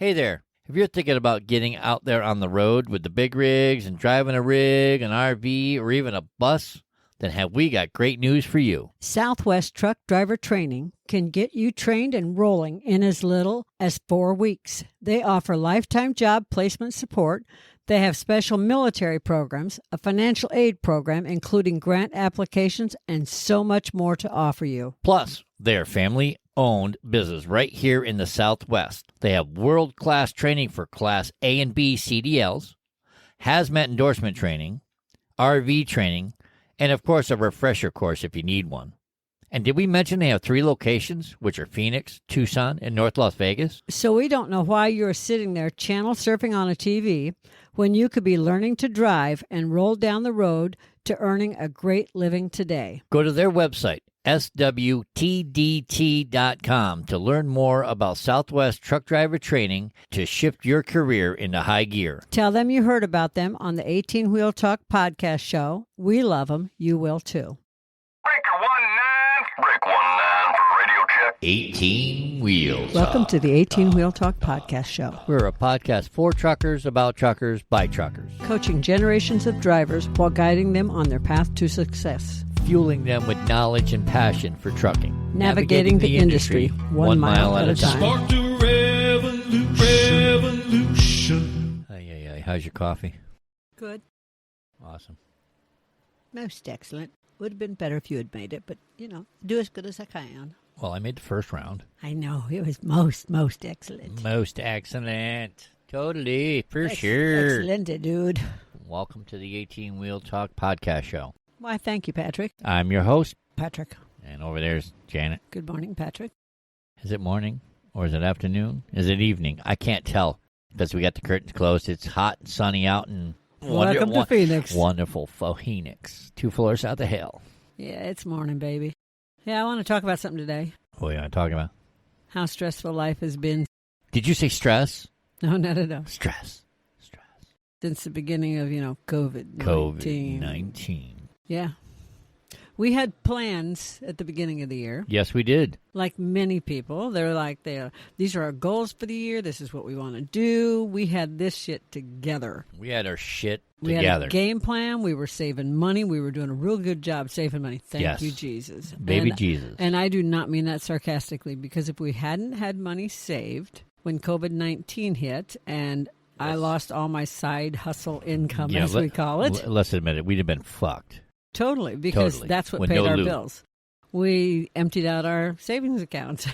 Hey there. If you're thinking about getting out there on the road with the big rigs and driving a rig, an RV, or even a bus, then have we got great news for you. Southwest Truck Driver Training can get you trained and rolling in as little as 4 weeks. They offer lifetime job placement support. They have special military programs, a financial aid program, including grant applications, and so much more to offer you. Plus, they're family-owned business right here in the Southwest. They have world-class training for Class A and B CDLs, hazmat endorsement training, RV training, and, of course, a refresher course if you need one. And did we mention they have 3 locations, which are Phoenix, Tucson, and North Las Vegas? So we don't know why you're sitting there channel surfing on a TV when you could be learning to drive and roll down the road to earning a great living today. Go to their website, swtdt.com, to learn more about Southwest Truck Driver Training to shift your career into high gear. Tell them you heard about them on the 18 Wheel Talk podcast show. We love them. You will too. Breaker 19 for radio check. 18 Wheels. Welcome to the 18 Wheel Talk podcast show. We're a podcast for truckers, about truckers, by truckers. Coaching generations of drivers while guiding them on their path to success. Fueling them with knowledge and passion for trucking. Navigating the industry 1 mile at a time. Spark the revolution. Hey, how's your coffee? Good. Awesome. Most excellent. Would have been better if you had made it, but, do as good as I can. Well, I made the first round. I know. It was most excellent. Most excellent. Totally, for sure. Excellent, dude. Welcome to the 18 Wheel Talk podcast show. Why, thank you, Patrick. I'm your host, Patrick. and over there's Janet. Good morning, Patrick. Is it morning or is it afternoon? Is it evening? I can't tell because we got the curtains closed. It's hot and sunny out and Welcome to Phoenix. Wonderful Phoenix. 2 floors out the hill. Yeah, it's morning, baby. Yeah, I want to talk about something today. What are you talking about? How stressful life has been. Did you say stress? No, not at all. Stress. Since the beginning of, COVID-19. COVID-19. Yeah. We had plans at the beginning of the year. Yes, we did. Like many people. These are our goals for the year. This is what we want to do. We had this shit together. We had our shit We together. had a game plan. We were saving money. We were doing a real good job saving money. Thank Yes. you, Jesus. Baby Jesus. And I do not mean that sarcastically, because if we hadn't had money saved when COVID-19 hit and I lost all my side hustle income, as we call it. Let's admit it. We'd have been fucked. Totally, because that's what With paid no our loot. bills. We emptied out our savings accounts.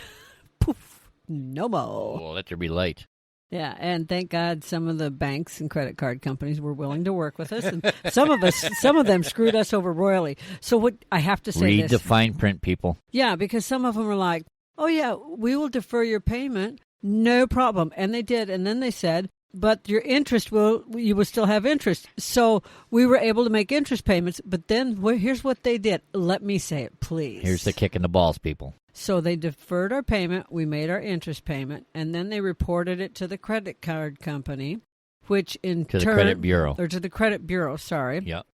Poof, no more. Well, let there be light. Yeah, and thank God some of the banks and credit card companies were willing to work with us, and some of them screwed us over royally. So what I have to say Read this. the fine print, people. Yeah, because some of them were like, "Oh yeah, we will defer your payment, no problem," and they did, and then they said, but your interest you will still have interest. So we were able to make interest payments, but then here's what they did. Let me say it, please. Here's the kick in the balls, people. So they deferred our payment. We made our interest payment, and then they reported it to the credit card company, which in turn... To the credit bureau. Or to the credit bureau, sorry. Yep.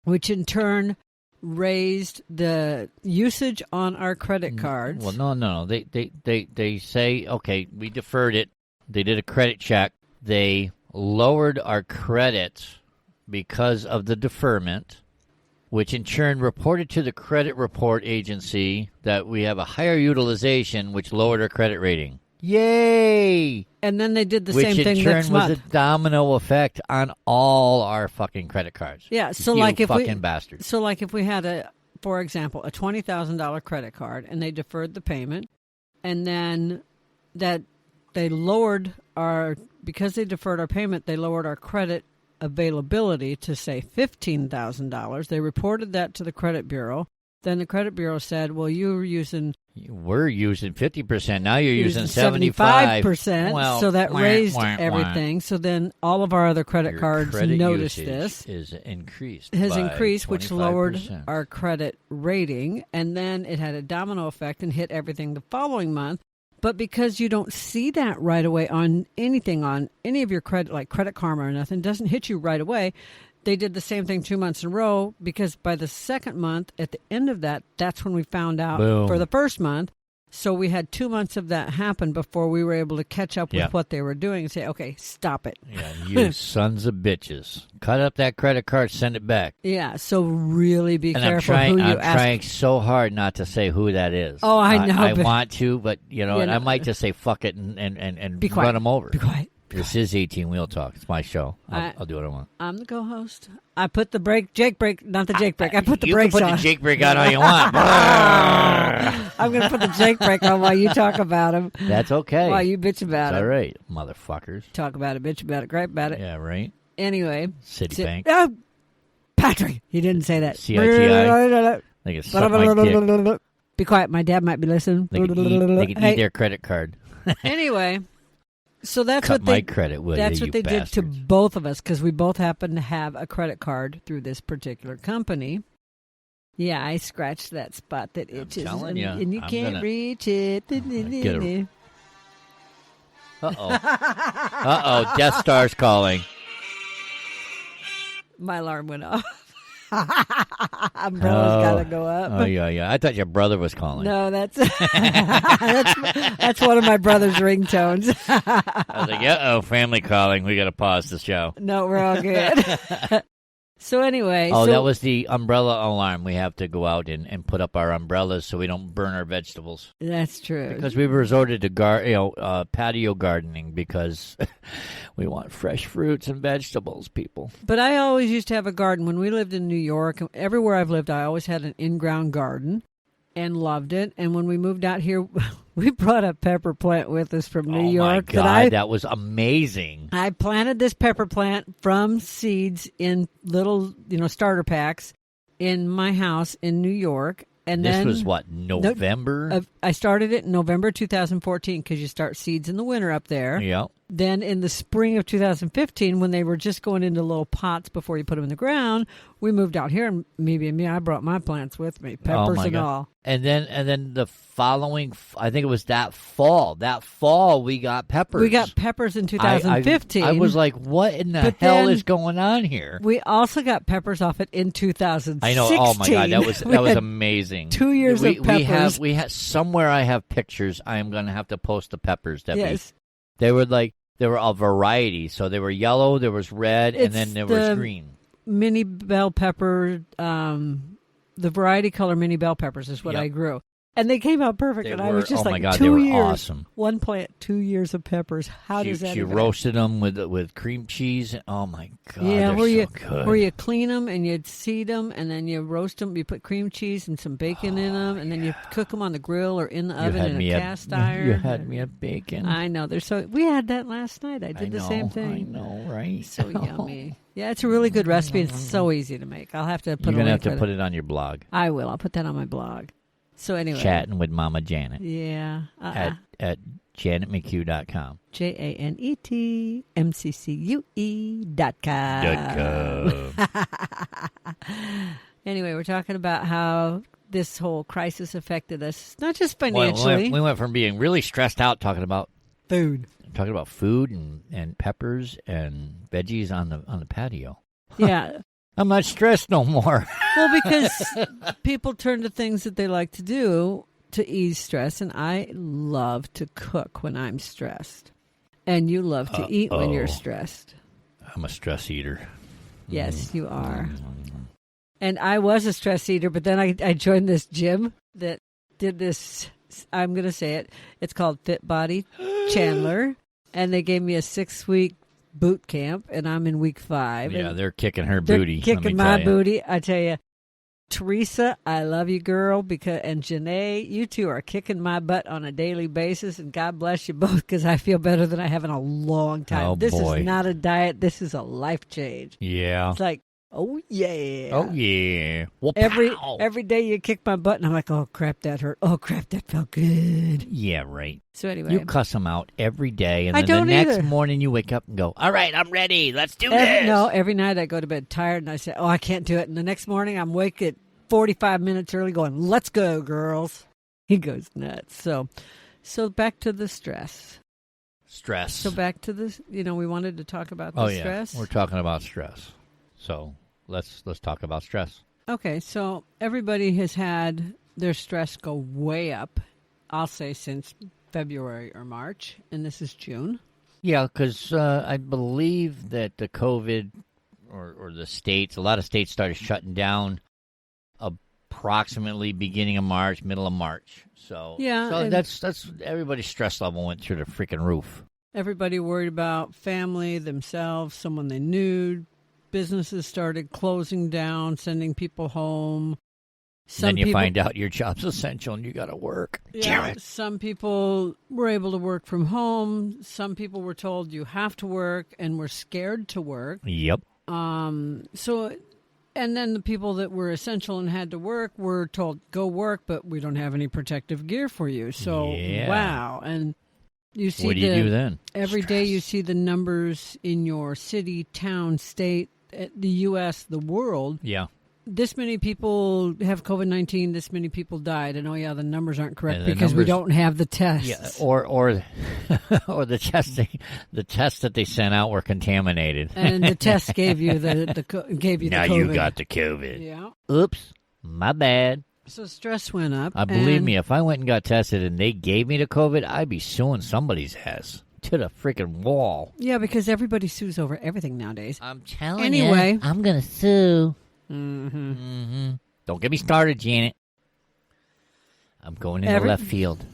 Which in turn raised the usage on our credit cards. Well, no. They say, okay, we deferred it. They did a credit check. They lowered our credit because of the deferment, which in turn reported to the credit report agency that we have a higher utilization, which lowered our credit rating. Yay! And then they did the same thing Which next in turn was month. a domino effect on all our fucking credit cards. Yeah, so You like if fucking bastards. So like if we had for example, a $20,000 credit card and they deferred the payment, and then that they lowered because they deferred our payment, they lowered our credit availability to say $15,000. They reported that to the credit bureau. Then the credit bureau said, well, we're using 50%. Now you're using 75%. Well, so that raised wah. everything. So then all of our other credit cards credit noticed usage this. Is increased. Has by increased, which 25%. lowered our credit rating. And then it had a domino effect and hit everything the following month. But because you don't see that right away on anything, on any of your credit, like Credit Karma or nothing, doesn't hit you right away. They did the same thing 2 months in a row, because by the second month, at the end of that, that's when we found out Boom. for the first month So we had 2 months of that happen before we were able to catch up with what they were doing and say, okay, stop it. Yeah, you sons of bitches. Cut up that credit card, send it back. Yeah, so really be And careful who you I'm ask. trying so hard not to say who that is. Oh, I know. I but want to, but, and I might just say fuck it and Be quiet. run them over. Be quiet. This is 18 Wheel Talk. It's my show. I'll do what I want. I'm the co-host. I put the Jake brake, not the Jake brake. I put the brakes You on. can put the Jake brake on all you want. I'm going to put the Jake brake on while you talk about him. That's okay. While you bitch about It's it. all right, motherfuckers. Talk about it, bitch about it, gripe about it. Yeah, right? Anyway. Citibank. Patrick. He didn't say that. CITI. They can suck my dick. Be quiet. My dad might be listening. They can eat their credit card. Anyway. So that's Cut what they my credit with that's you, what they bastards. did to both of us because we both happen to have a credit card through this particular company. Yeah, I scratched that spot that itches, telling ya, and you I'm can't gonna- reach it. Uh-oh, Death Star's calling. My alarm went off. Umbrella's got to go up. Oh, yeah. I thought your brother was calling. No, that's that's one of my brother's ringtones. I was like, uh-oh, family calling. We got to pause the show. No, we're all good. So anyway. Oh, so, that was the umbrella alarm. We have to go out and put up our umbrellas so we don't burn our vegetables. That's true. Because we resorted to patio gardening because we want fresh fruits and vegetables, people. But I always used to have a garden. When we lived in New York, everywhere I've lived, I always had an in-ground garden and loved it. And when we moved out here, we brought a pepper plant with us from New York. Oh, my God, that was amazing. I planted this pepper plant from seeds in little, starter packs in my house in New York. And this then, was what, November? I started it in November 2014 because you start seeds in the winter up there. Yeah. Then in the spring of 2015, when they were just going into little pots before you put them in the ground, we moved out here, and I brought my plants with me, peppers and all. And then the following, I think it was that fall. That fall, we got peppers. We got peppers in 2015. I was like, what in the hell is going on here? We also got peppers off it in 2016. I know. Oh my God, that was amazing. 2 years of peppers. We have somewhere. I have pictures. I am going to have to post the peppers. Debbie. Yes. They were a variety. So they were yellow, there was red, and then there was green. Mini bell pepper, the variety color mini bell peppers is what I grew. And they came out perfect. I was just my God, 2 they were years. Awesome. One plant, 2 years of peppers. How does that She even roasted them with cream cheese. Oh, my God, yeah, they're so good. where you clean them and you'd seed them and then you roast them. You put cream cheese and some bacon in them and then you cook them on the grill or in the oven in a cast iron. You had me at bacon. I know. We had that last night. I did the same thing. I know, right? So yummy. Yeah, it's a really good recipe. It's so easy to make. I'll have to put You're going to have to put it on your blog. I will. I'll put that on my blog. So anyway. Chatting with Mama Janet. Yeah. At janetmccue.com. JanetMcCue.com. Anyway, we're talking about how this whole crisis affected us, not just financially. We went from being really stressed out talking about food. Talking about food and peppers and veggies on the patio. Yeah. I'm not stressed no more. Well, because people turn to things that they like to do to ease stress, and I love to cook when I'm stressed. And you love to eat when you're stressed. I'm a stress eater. Yes, you are. And I was a stress eater, but then I joined this gym that did this, I'm going to say it, it's called Fit Body Chandler, and they gave me a 6-week boot camp, and I'm in week 5. Yeah, they're kicking her booty. Kicking my booty. I tell you, Teresa, I love you, girl, and Janae, you two are kicking my butt on a daily basis, and God bless you both because I feel better than I have in a long time. Oh, this boy. is not a diet. This is a life change. Yeah. It's like, oh, yeah. Oh, yeah. Well, every day you kick my butt, and I'm like, oh, crap, that hurt. Oh, crap, that felt good. Yeah, right. So anyway. You cuss them out every day, and I then don't the next either. morning you wake up and go, all right, I'm ready. Let's do this. No, every night I go to bed tired, and I say, oh, I can't do it. And the next morning I'm awake at 45 minutes early going, let's go, girls. He goes nuts. So back to the stress. So back to this, we wanted to talk about the stress. We're talking about stress. So let's talk about stress. Okay, so everybody has had their stress go way up. I'll say since February or March, and this is June. Yeah, because I believe that the COVID or the states, a lot of states started shutting down approximately beginning of March, middle of March. So that's everybody's stress level went through the freaking roof. Everybody worried about family, themselves, someone they knew. Businesses started closing down, sending people home. Then you find out your job's essential and you got to work. Yeah, damn it. Some people were able to work from home. Some people were told you have to work and were scared to work. Yep. And then the people that were essential and had to work were told, go work, but we don't have any protective gear for you. So, wow. And you see what do you do then? Every day you see the numbers in your city, town, state, the U.S., the world. Yeah. This many people have COVID-19. This many people died, and the numbers aren't correct because we don't have the tests. Yeah, or the testing, the tests that they sent out were contaminated, and the test gave you the COVID. Now you got the COVID. Yeah. Oops, my bad. So stress went up. Believe me, if I went and got tested and they gave me the COVID, I'd be suing somebody's ass to the freaking wall. Yeah, because everybody sues over everything nowadays. I'm telling you. Anyway, I'm gonna sue. Mm-hmm. Mm-hmm. Don't get me started, Janet. I'm going into left field.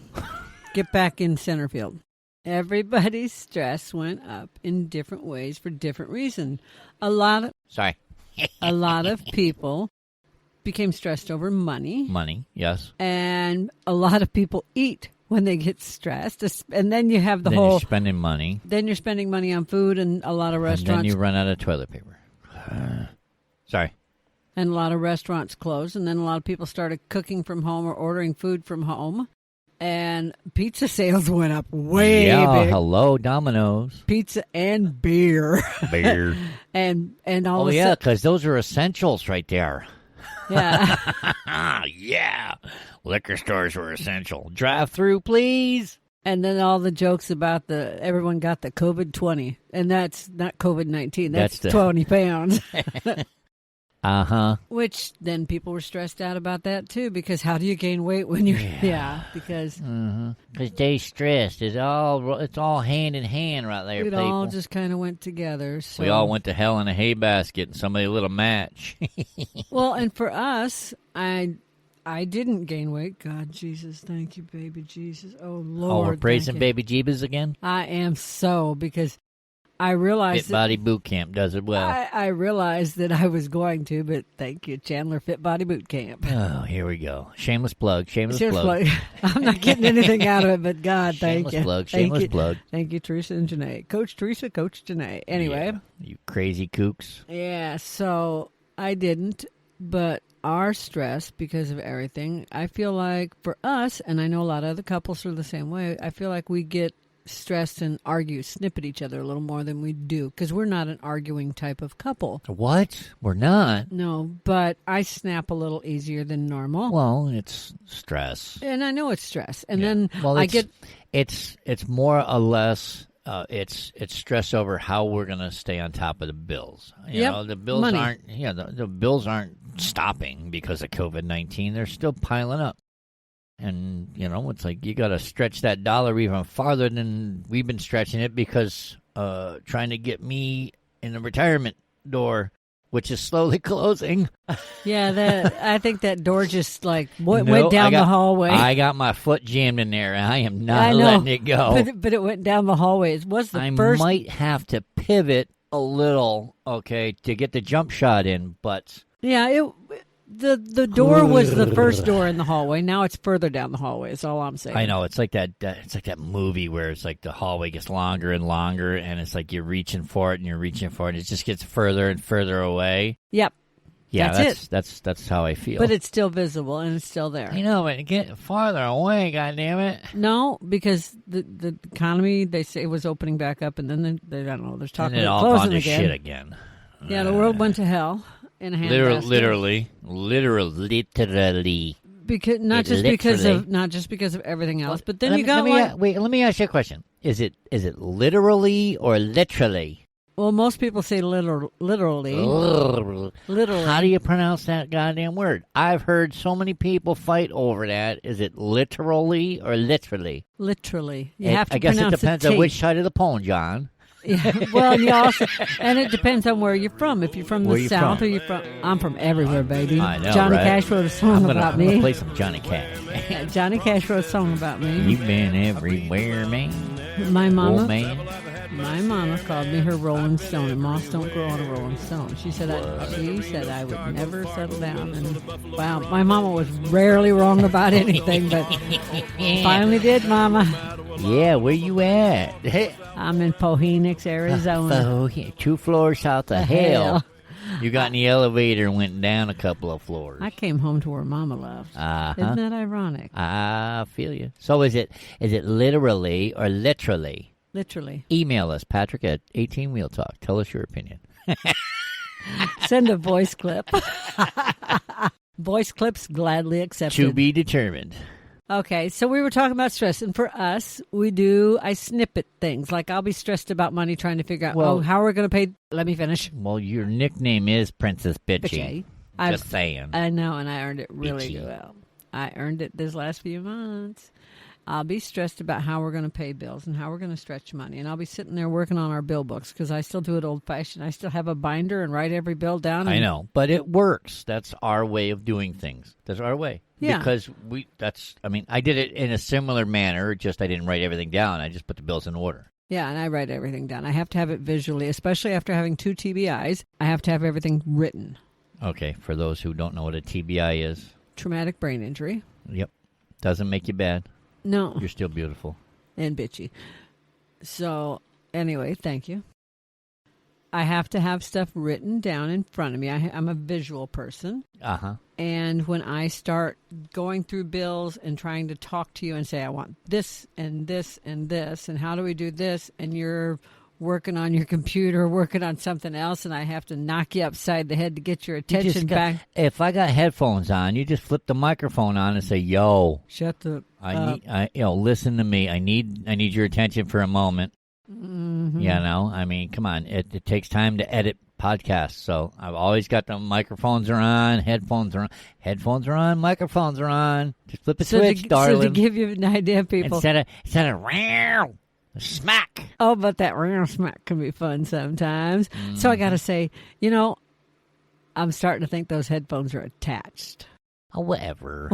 Get back in center field. Everybody's stress went up in different ways for different reasons. A lot of people became stressed over money. Money, yes. And a lot of people eat when they get stressed. And then you have you're spending money. Then you're spending money on food, and a lot of restaurants. And then you run out of toilet paper. Sorry. And a lot of restaurants closed, and then a lot of people started cooking from home or ordering food from home. And pizza sales went up way big. Hello, Domino's. Pizza and beer. Beer. and all because those are essentials right there. Yeah. Yeah. Liquor stores were essential. Drive through, please. And then all the jokes about everyone got the COVID-20. And that's not COVID-19. That's 20 pounds. Uh-huh. Which then people were stressed out about that too, because how do you gain weight when you're because they stressed. It's all hand in hand right there. It all just kind of went together. So. We all went to hell in a hay basket and somebody lit a match. Well, and for us, I didn't gain weight. God, Jesus, thank you, baby Jesus. Oh Lord, we're praising baby Jeebus again. I am because I realized Fit Body Boot Camp does it well. I realized that I was going to, but thank you, Chandler Fit Body Boot Camp. Oh, here we go. Shameless plug. I'm not getting anything out of it, but God, thank you. Shameless plug. Thank you, Teresa and Janae. Coach Teresa, Coach Janae. Anyway. Yeah, you crazy kooks. Yeah, so I didn't, but our stress because of everything, I feel like for us, and I know a lot of other couples are the same way, I feel like we get stressed and snip at each other a little more than we do because we're not an arguing type of couple. What? We're not? No, but I snap a little easier than normal. Well, it's stress. And I know it's stress. And then I get... It's more or less... it's stress over how we're going to stay on top of the bills. You know, the bills aren't... Yeah, the bills aren't stopping because of COVID-19. They're still piling up. And, it's like you got to stretch that dollar even farther than we've been stretching it because trying to get me in the retirement door, which is slowly closing. Yeah, I think that door just went down the hallway. I got my foot jammed in there, and I am not letting it go. But it went down the hallway. It was the first... I might have to pivot a little, to get the jump shot in, but... Yeah, The door was the first door in the hallway. Now it's further down the hallway. Is all I'm saying. I know it's like that. It's like that movie where it's like the hallway gets longer and longer, and it's like you're reaching for it and you're reaching for it, and it just gets further and further away. Yep. Yeah, that's how I feel. But it's still visible and it's still there. I know, but get farther away. God damn it! No, because the economy they say was opening back up, and then they don't know. There's talking about closing closing again. Shit again. Yeah, the world went to hell. In a handbasket. Literally. Because not just because of everything else, but then let me ask you a question. Is it literally or literally? Well, most people say literally. Literally. How do you pronounce that goddamn word? I've heard so many people fight over that. Is it literally or literally? Literally. You have to I guess it pronounce depends the on T. which side of the pond, John. Yeah, well, and you also, and it depends on where you're from. If you're from Where the you South from? or you're from, I'm from everywhere, baby. I know, Johnny right? Cash wrote a song about I'm gonna me. play some Johnny Cash. Yeah, Johnny Cash wrote a song about me. You've been everywhere, man. My Old mama, man. my mama called me her Rolling Stone, and moss don't grow on a Rolling Stone. She said I would never settle down. And wow, my mama was rarely wrong about anything, but finally did, Mama. Yeah, where you at? I'm in Phoenix, Arizona. Oh, yeah, 2 floors south of hell. You got in the elevator and went down a couple of floors. I came home to where Mama lived. Isn't that ironic? I feel you. So is it literally or literally? Literally. Email us, Patrick at 18 Wheel Talk. Tell us your opinion. Send a voice clip. Voice clips gladly accepted. To be determined. Okay, so we were talking about stress, and for us, I snippet things. Like, I'll be stressed about money trying to figure out, how are we going to pay? Let me finish. Well, your nickname is Princess Bitchy. Okay. Just saying. I know, and I earned it really Bitchy. well. I earned it this last few months. I'll be stressed about how we're going to pay bills and how we're going to stretch money. And I'll be sitting there working on our bill books because I still do it old-fashioned. I still have a binder and write every bill down. I know, but it works. That's our way of doing things. That's our way. Yeah. Because I did it in a similar manner, just I didn't write everything down. I just put the bills in order. Yeah, and I write everything down. I have to have it visually, especially after having 2 TBIs. I have to have everything written. Okay, for those who don't know what a TBI is. Traumatic brain injury. Yep. Doesn't make you bad. No. You're still beautiful. And bitchy. So, anyway, thank you. I have to have stuff written down in front of me. I'm a visual person. Uh-huh. And when I start going through bills and trying to talk to you and say, I want this and this and this, and how do we do this? And you're working on your computer, working on something else, and I have to knock you upside the head to get your attention back. If I got headphones on, you just flip the microphone on and say, "Yo, shut the listen to me. I need your attention for a moment." Mm-hmm. You know, I mean, come on. It takes time to edit podcasts, so I've always got the microphones are on, headphones are on, microphones are on. Just flip a switch, darling. So to give you an idea, people, instead of row, smack. Oh, but that row smack can be fun sometimes. Mm-hmm. So I got to say, I'm starting to think those headphones are attached. Oh, whatever.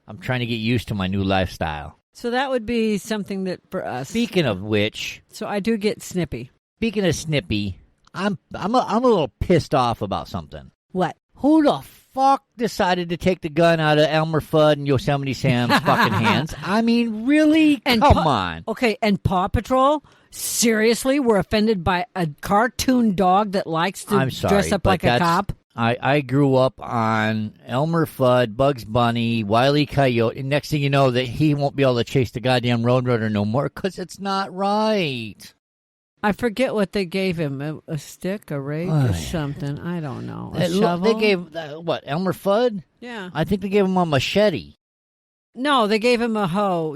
I'm trying to get used to my new lifestyle. So that would be something that for us. Speaking of which, so I do get snippy. Speaking of snippy, I'm a little pissed off about something. What? Who the fuck decided to take the gun out of Elmer Fudd and Yosemite Sam's fucking hands? I mean, really? And come on. Okay, and Paw Patrol? Seriously? We're offended by a cartoon dog that likes to dress up like a cop? I grew up on Elmer Fudd, Bugs Bunny, Wile E. Coyote, and next thing you know that he won't be able to chase the goddamn Roadrunner no more because it's not right. I forget what they gave him. A stick, a rake, or something. I don't know. A shovel? They gave, Elmer Fudd? Yeah. I think they gave him a machete. No, they gave him a hoe.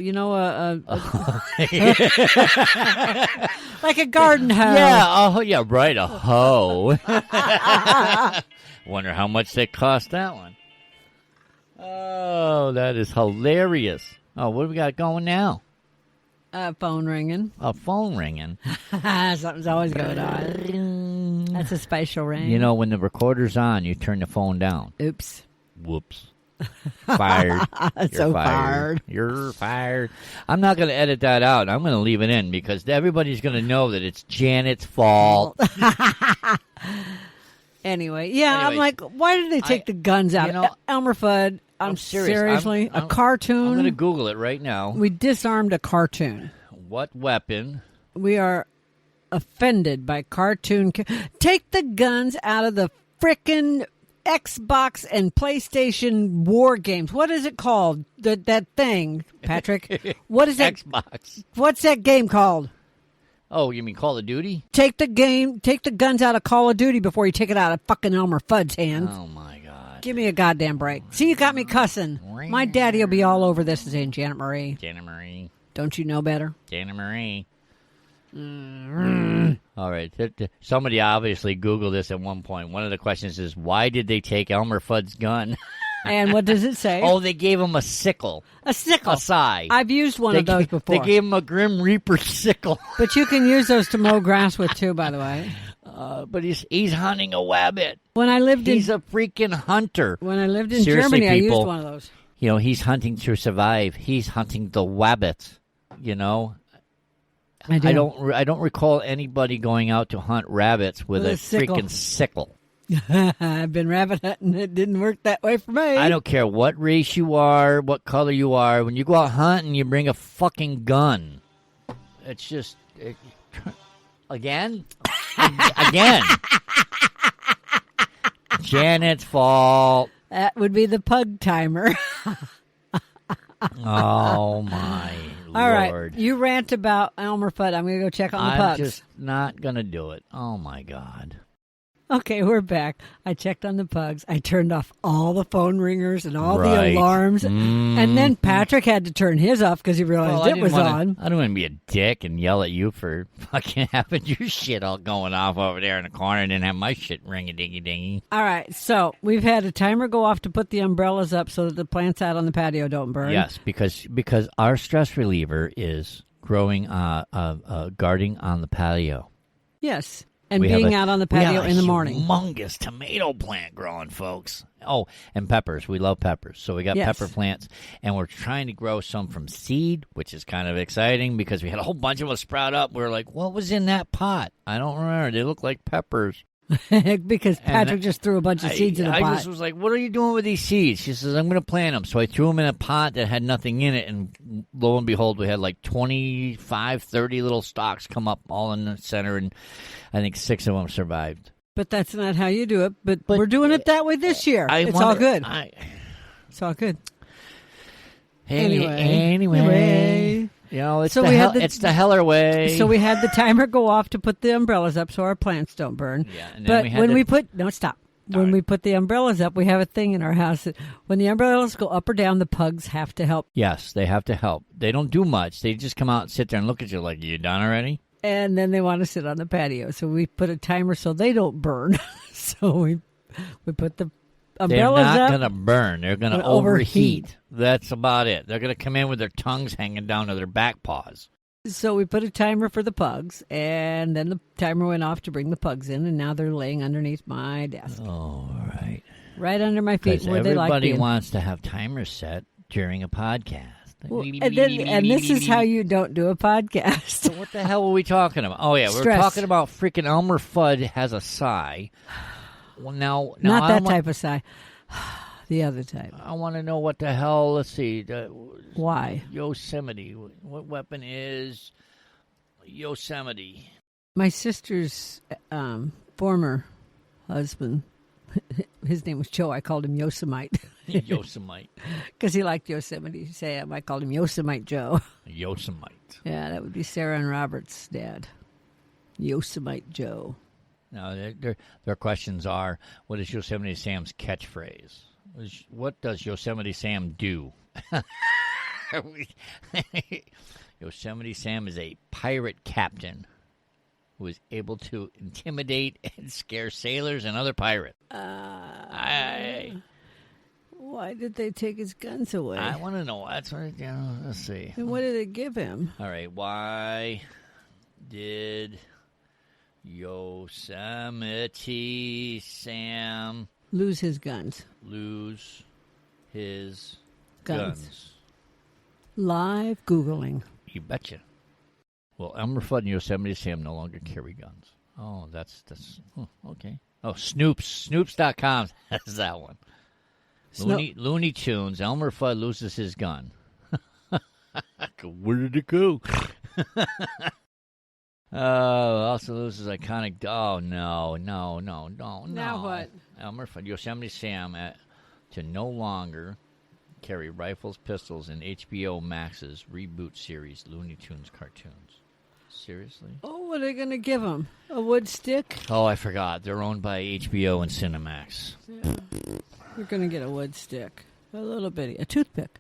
Like a garden hoe. Yeah, right, a hoe. Wonder how much they cost that one. Oh, that is hilarious. Oh, what do we got going now? Phone ringing. A phone ringing. Something's always going on. That's a special ring. You know, when the recorder's on, you turn the phone down. Oops. Whoops. Fired. You're fired. You're fired. I'm not going to edit that out. I'm going to leave it in because everybody's going to know that it's Janet's fault. Anyway, I'm like, why did they take the guns out? Elmer Fudd, I'm serious. Seriously, a cartoon? I'm going to Google it right now. We disarmed a cartoon. What weapon? We are offended by cartoon. Take the guns out of the frickin' Xbox and PlayStation war games. What is it called? That thing, Patrick? What is that? Xbox. What's that game called? Oh, you mean Call of Duty? Take the guns out of Call of Duty before you take it out of fucking Elmer Fudd's hands. Oh, my God. Give me a goddamn break. See, you got me cussing. My daddy will be all over this saying, Janet Marie. Janet Marie. Don't you know better? Janet Marie. All right. Somebody obviously Googled this at one point. One of the questions is, why did they take Elmer Fudd's gun? And what does it say? Oh, they gave him a sickle. A sickle. A sigh. I've used one of those before. They gave him a Grim Reaper sickle. But you can use those to mow grass with, too, by the way. But he's hunting a wabbit. He's a freaking hunter. When I lived in Seriously, Germany, people, I used one of those. You know, he's hunting to survive. He's hunting the wabbit, you know. I don't recall anybody going out to hunt rabbits with a freaking sickle. I've been rabbit hunting. It didn't work that way for me. I don't care what race you are, what color you are. When you go out hunting, you bring a fucking gun. It's just... again? Again. Janet's fault. That would be the pug timer. Oh, my All Lord. right. You rant about Elmer Fudd. I'm going to go check on the pugs. I'm just not going to do it. Oh, my God. Okay, we're back. I checked on the pugs. I turned off all the phone ringers and all the Right. alarms. And then Patrick had to turn his off because he realized it was on. I don't want to be a dick and yell at you for fucking having your shit all going off over there in the corner and then have my shit ring-a-dingy-dingy. All right, so we've had a timer go off to put the umbrellas up so that the plants out on the patio don't burn. Yes, because our stress reliever is growing, gardening on the patio. Yes. And being out on the patio in the morning. Humongous tomato plant growing, folks. Oh, and peppers. We love peppers. So we got pepper plants, and we're trying to grow some from seed, which is kind of exciting because we had a whole bunch of them sprout up. We were like, what was in that pot? I don't remember. They look like peppers. Because Patrick just threw a bunch of seeds in a pot. I just was like, what are you doing with these seeds? She says, I'm going to plant them. So I threw them in a pot that had nothing in it, and lo and behold, we had like 25, 30 little stalks come up all in the center, and I think 6 of them survived. But that's not how you do it. But we're doing it that way this year. It's all good. It's all good. Anyway. You know, it's the Heller way. So we had the timer go off to put the umbrellas up so our plants don't burn. Yeah, and then When we put the umbrellas up, we have a thing in our house that when the umbrellas go up or down, the pugs have to help. Yes, they have to help. They don't do much. They just come out and sit there and look at you like, you done already? And then they want to sit on the patio. So we put a timer so they don't burn. So we put the umbrellas up. They're not going to burn. They're going to overheat. That's about it. They're going to come in with their tongues hanging down to their back paws. So we put a timer for the pugs, and then the timer went off to bring the pugs in, and now they're laying underneath my desk. All right. Right under my feet where they like being. Everybody wants to have timers set during a podcast. Well, and this is how you don't do a podcast. So what the hell were we talking about? Oh, yeah, we were talking about freaking Elmer Fudd has a sigh. Well, now not that type of sigh. The other type. I want to know what the hell. Let's see. Why? Yosemite. What weapon is Yosemite? My sister's former husband, his name was Joe. I called him Yosemite. Yosemite. Because he liked Yosemite Sam. I called him Yosemite Joe. Yosemite. Yeah, that would be Sarah and Robert's dad. Yosemite Joe. Now, their questions are, what is Yosemite Sam's catchphrase? What does Yosemite Sam do? Yosemite Sam is a pirate captain who is able to intimidate and scare sailors and other pirates. Why did they take his guns away? I want to know. That's what. Let's see. And what did they give him? All right. Why did Yosemite Sam lose his guns? Lose his guns. Live Googling. You betcha. Well, Elmer Fudd and Yosemite Sam no longer carry guns. Oh, that's okay. Oh, Snoops. Snoops.com has that one. Looney Tunes. Elmer Fudd loses his gun. Where did it go? Also loses iconic. Oh, no. Now what? Elmer Fudd, Yosemite Sam to no longer carry rifles, pistols, in HBO Max's reboot series Looney Tunes cartoons. Seriously? Oh, what are they going to give him? A wood stick? Oh, I forgot. They're owned by HBO and Cinemax. Yeah. We're going to get a wood stick. A little bitty. A toothpick.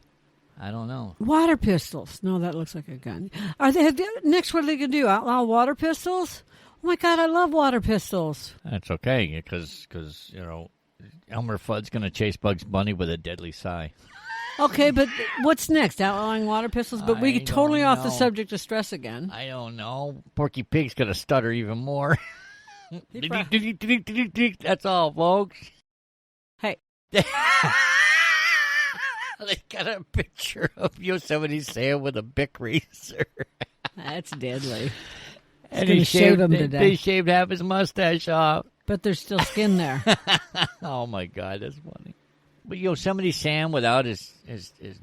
I don't know. Water pistols. No, that looks like a gun. Next, what are they going to do? Outlaw water pistols? Oh, my God, I love water pistols. That's okay, because Elmer Fudd's going to chase Bugs Bunny with a deadly sigh. Okay, but what's next? Outlawing water pistols? But we I get totally don't off the know. subject of stress again. I don't know. Porky Pig's going to stutter even more. That's all, folks. Hey. They got a picture of Yosemite Sam with a Bic razor. That's deadly. And gonna shave him to they death. shaved half his mustache off. But there's still skin there. Oh, my God, that's funny. But Yosemite Sam without his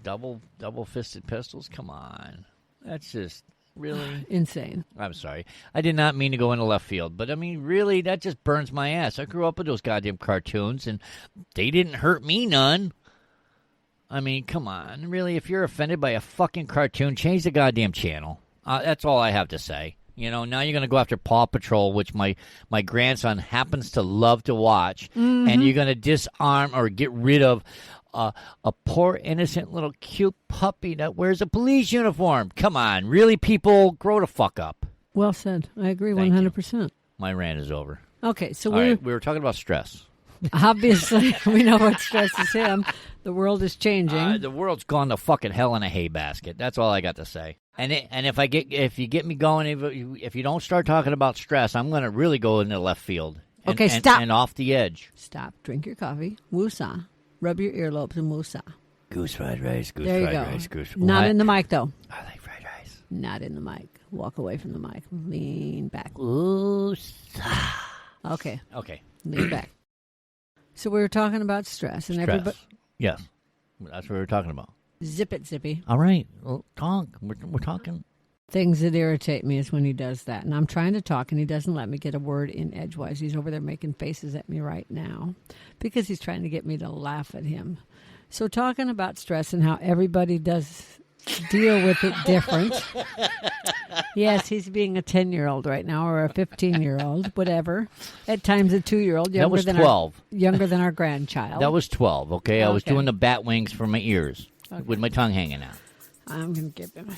double-fisted pistols? Come on. That's just really... Insane. I'm sorry. I did not mean to go into left field. But, I mean, really, that just burns my ass. I grew up with those goddamn cartoons, and they didn't hurt me none. I mean, come on. Really, if you're offended by a fucking cartoon, change the goddamn channel. That's all I have to say. You know, now you're going to go after Paw Patrol, which my grandson happens to love to watch, and you're going to disarm or get rid of a poor, innocent little cute puppy that wears a police uniform. Come on. Really, people, grow the fuck up. Well said. I agree Thank 100%. My rant is over. Okay, so All right, we were talking about stress. obviously we know what stresses him. The world is changing. The world's gone to fucking hell in a hay basket. That's all I got to say. And if you get me going, if you don't start talking about stress, I'm going to really go into left field. Okay, stop. And off the edge. Stop. Drink your coffee. Woosah. Rub your earlobes and woosah. Goose fried rice. Goose There you fried go. rice. Goose. Not What? in the mic, though. I like fried rice. Not in the mic. Walk away from the mic. Lean back. Ooh. Okay. Okay. Lean back. So we were talking about stress. And Stress. everybody... Yes. That's what we were talking about. Zip it, Zippy. All right. Well, talk. We're talking. Things that irritate me is when he does that. And I'm trying to talk, and he doesn't let me get a word in edgewise. He's over there making faces at me right now because he's trying to get me to laugh at him. So talking about stress and how everybody does deal with it different. Yes, he's being a 10-year-old right now or a 15-year-old, whatever. At times a 2-year-old. That was 12. Younger than our grandchild. That was 12, okay? I was Okay. doing the bat wings for my ears with my tongue hanging out. I'm going to give him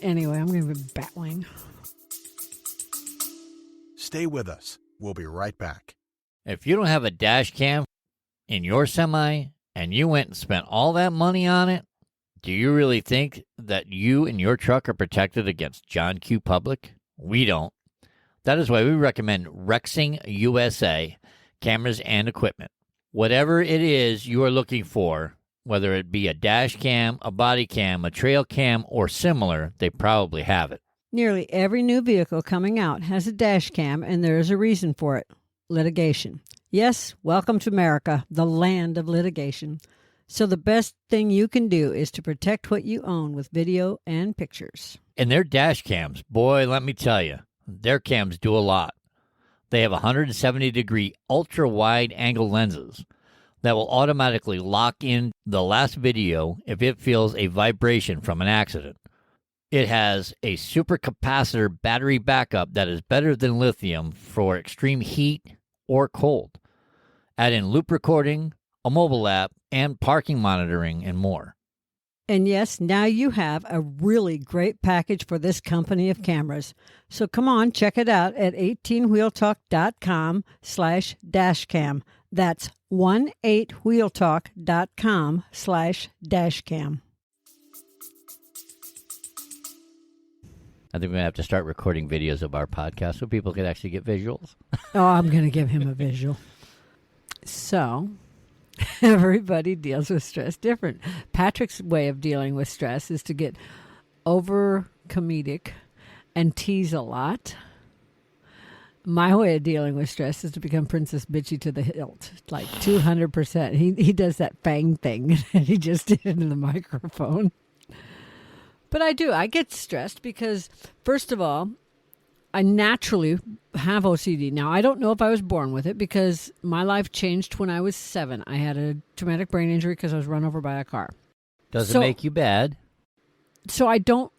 anyway, I'm going to give him Batwing. Stay with us. We'll be right back. If you don't have a dash cam in your semi and you went and spent all that money on it, do you really think that you and your truck are protected against John Q. Public? We don't. That is why we recommend Rexing USA cameras and equipment. Whatever it is you are looking for, whether it be a dash cam, a body cam, a trail cam, or similar, they probably have it. Nearly every new vehicle coming out has a dash cam, and there is a reason for it. Litigation. Yes, welcome to America, the land of litigation. So the best thing you can do is to protect what you own with video and pictures. And their dash cams, boy, let me tell you, their cams do a lot. They have 170-degree ultra-wide angle lenses that will automatically lock in the last video if it feels a vibration from an accident. It has a supercapacitor battery backup that is better than lithium for extreme heat or cold. Add in loop recording, a mobile app, and parking monitoring, and more. And yes, now you have a really great package for this company of cameras. So come on, check it out at 18wheeltalk.com/dashcam. That's 18wheeltalk.com/dashcam. I think we're going to have to start recording videos of our podcast so people can actually get visuals. Oh, I'm going to give him a visual. So, everybody deals with stress different. Patrick's way of dealing with stress is to get over comedic and tease a lot. My way of dealing with stress is to become Princess Bitchy to the hilt, like 200%. He does that fang thing that he just did into the microphone. But I do. I get stressed because, first of all, I naturally have OCD. Now, I don't know if I was born with it because my life changed when I was 7. I had a traumatic brain injury because I was run over by a car. Does it make you bad? So I don't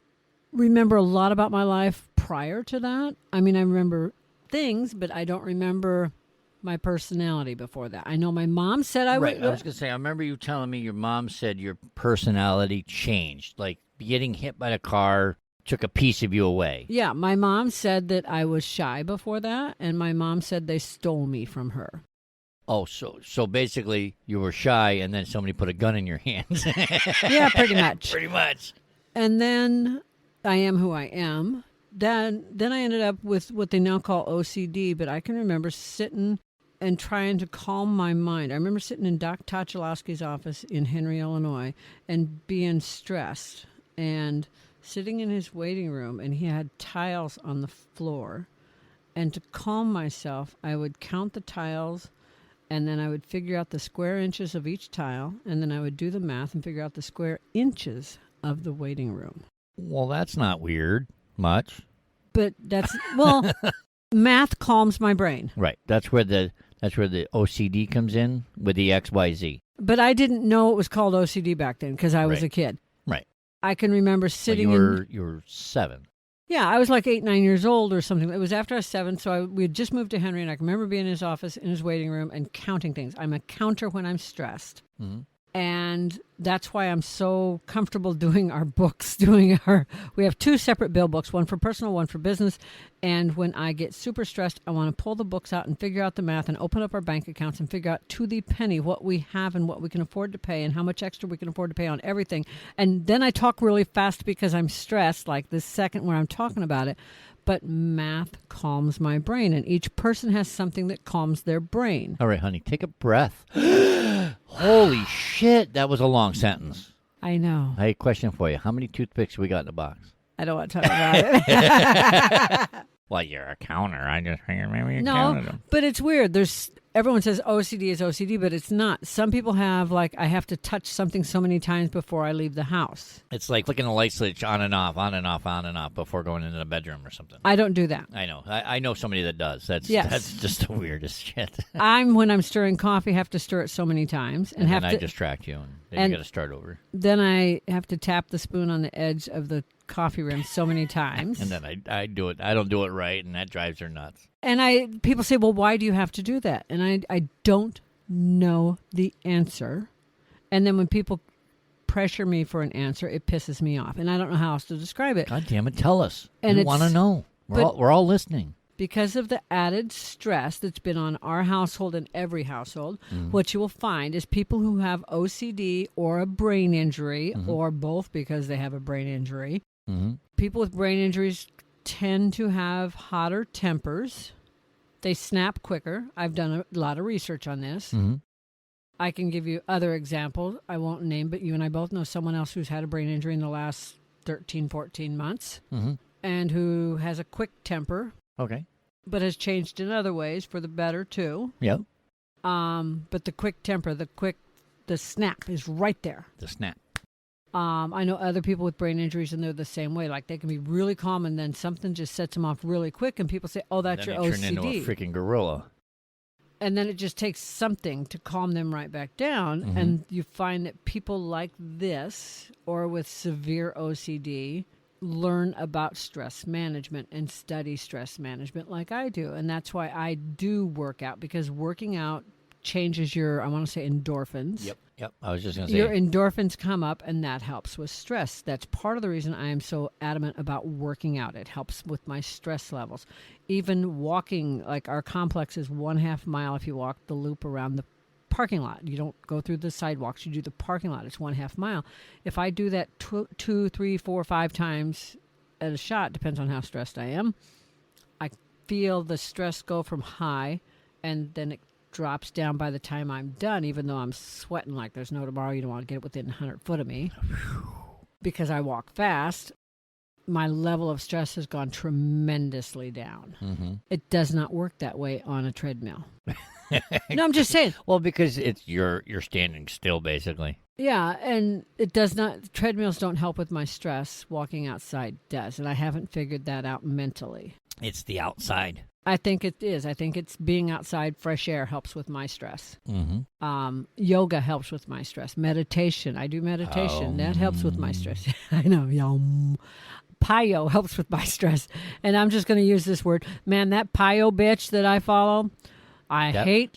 remember a lot about my life prior to that. I mean, I remember things, but I don't remember my personality before that. I know my mom said I would. I was going to say, I remember you telling me your mom said your personality changed. Like getting hit by the car took a piece of you away. Yeah, my mom said that I was shy before that, and my mom said they stole me from her. Oh, so basically you were shy, and then somebody put a gun in your hands. Yeah, pretty much. Pretty much. And then I am who I am. Then I ended up with what they now call OCD, but I can remember sitting and trying to calm my mind. I remember sitting in Doc Tochalowski's office in Henry, Illinois, and being stressed and sitting in his waiting room, and he had tiles on the floor. And to calm myself, I would count the tiles, and then I would figure out the square inches of each tile, and then I would do the math and figure out the square inches of the waiting room. Well, that's not weird much. But that's, well, math calms my brain. Right. That's where the OCD comes in with the XYZ. But I didn't know it was called OCD back then because I was a kid. Right. I can remember sitting you were 7. Yeah, I was like 8, 9 years old or something. It was after I was 7, so we had just moved to Henry, and I can remember being in his office, in his waiting room, and counting things. I'm a counter when I'm stressed. Mm-hmm. And that's why I'm so comfortable doing our books, we have 2 separate bill books, one for personal, one for business. And when I get super stressed, I want to pull the books out and figure out the math and open up our bank accounts and figure out to the penny what we have and what we can afford to pay and how much extra we can afford to pay on everything. And then I talk really fast because I'm stressed, like this second where I'm talking about it. But math calms my brain, and each person has something that calms their brain. All right, honey, take a breath. Holy shit, that was a long sentence. I know. I have a question for you. How many toothpicks we got in the box? I don't want to talk about it. Well, you're a counter. I just figured maybe you No, counted them. but it's weird. Everyone says OCD is OCD, but it's not. Some people have, like, I have to touch something so many times before I leave the house. It's like flicking a light switch on and off, on and off, on and off before going into the bedroom or something. I don't do that. I know. I know somebody that does. That's just the weirdest shit. When I'm stirring coffee, have to stir it so many times. And then I distract you, and then you got to start over. Then I have to tap the spoon on the edge of the coffee rim so many times. And then I do it. I don't do it right, and that drives her nuts. And people say, well, why do you have to do that? And I don't know the answer. And then when people pressure me for an answer, it pisses me off. And I don't know how else to describe it. God damn it, tell us. And we want to know. We're all listening. Because of the added stress that's been on our household and every household, what you will find is people who have OCD or a brain injury, or both because they have a brain injury, people with brain injuries tend to have hotter tempers. They snap quicker. I've done a lot of research on this. I can give you other examples. I won't name, but you and I both know someone else who's had a brain injury in the last 13, 14 months and who has a quick temper. Okay. But has changed in other ways for the better, too. Yep. But the quick temper, the snap is right there. The snap. I know other people with brain injuries, and they're the same way. Like, they can be really calm, and then something just sets them off really quick, and people say, oh, that's your OCD. Then they turn into a freaking gorilla. And then it just takes something to calm them right back down. And you find that people like this, or with severe OCD, learn about stress management and study stress management like I do. And that's why I do work out, because working out changes your, I want to say, endorphins. Yep. I was just going to say. Your endorphins come up, and that helps with stress. That's part of the reason I am so adamant about working out. It helps with my stress levels. Even walking, like our complex is 1/2 mile if you walk the loop around the parking lot. You don't go through the sidewalks. You do the parking lot. It's 1/2 mile. If I do that 2, 3, 4, 5 times at a shot, depends on how stressed I am, I feel the stress go from high, and then it drops down by the time I'm done, even though I'm sweating like there's no tomorrow. You don't want to get within 100 foot of me. Because I walk fast, my level of stress has gone tremendously down. It does not work that way on a treadmill. No, I'm just saying. Well, because you're standing still, basically. Yeah, and it does not. Treadmills don't help with my stress. Walking outside does, and I haven't figured that out mentally. It's the outside. I think it is. I think it's being outside, fresh air helps with my stress. Yoga helps with my stress. Meditation. I do meditation. That helps with my stress. I know. Patio helps with my stress. And I'm just going to use this word. Man, that patio bitch that I follow,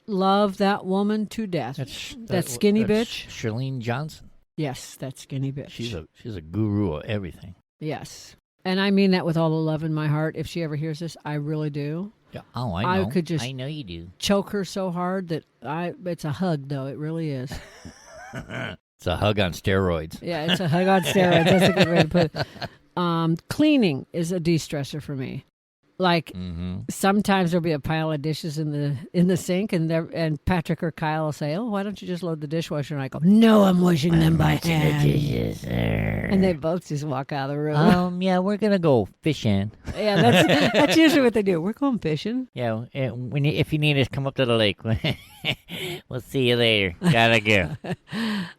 love that woman to death. That skinny bitch. Charlene Johnson. Yes, that skinny bitch. She's a guru of everything. Yes. And I mean that with all the love in my heart. If she ever hears this, I really do. Yeah. Oh, I know. I could just I know you do. choke her so hard that it's a hug, though. It really is. It's a hug on steroids. Yeah, it's a hug on steroids. That's a good way to put it. Cleaning is a de-stressor for me. Like sometimes there'll be a pile of dishes in the sink, and Patrick or Kyle will say, "Oh, why don't you just load the dishwasher?" And I go, "No, I'm washing them by hand." And they both just walk out of the room. Yeah, we're gonna go fishing. Yeah, that's usually what they do. We're going fishing. Yeah, if you need us, come up to the lake. We'll see you later. Gotta go.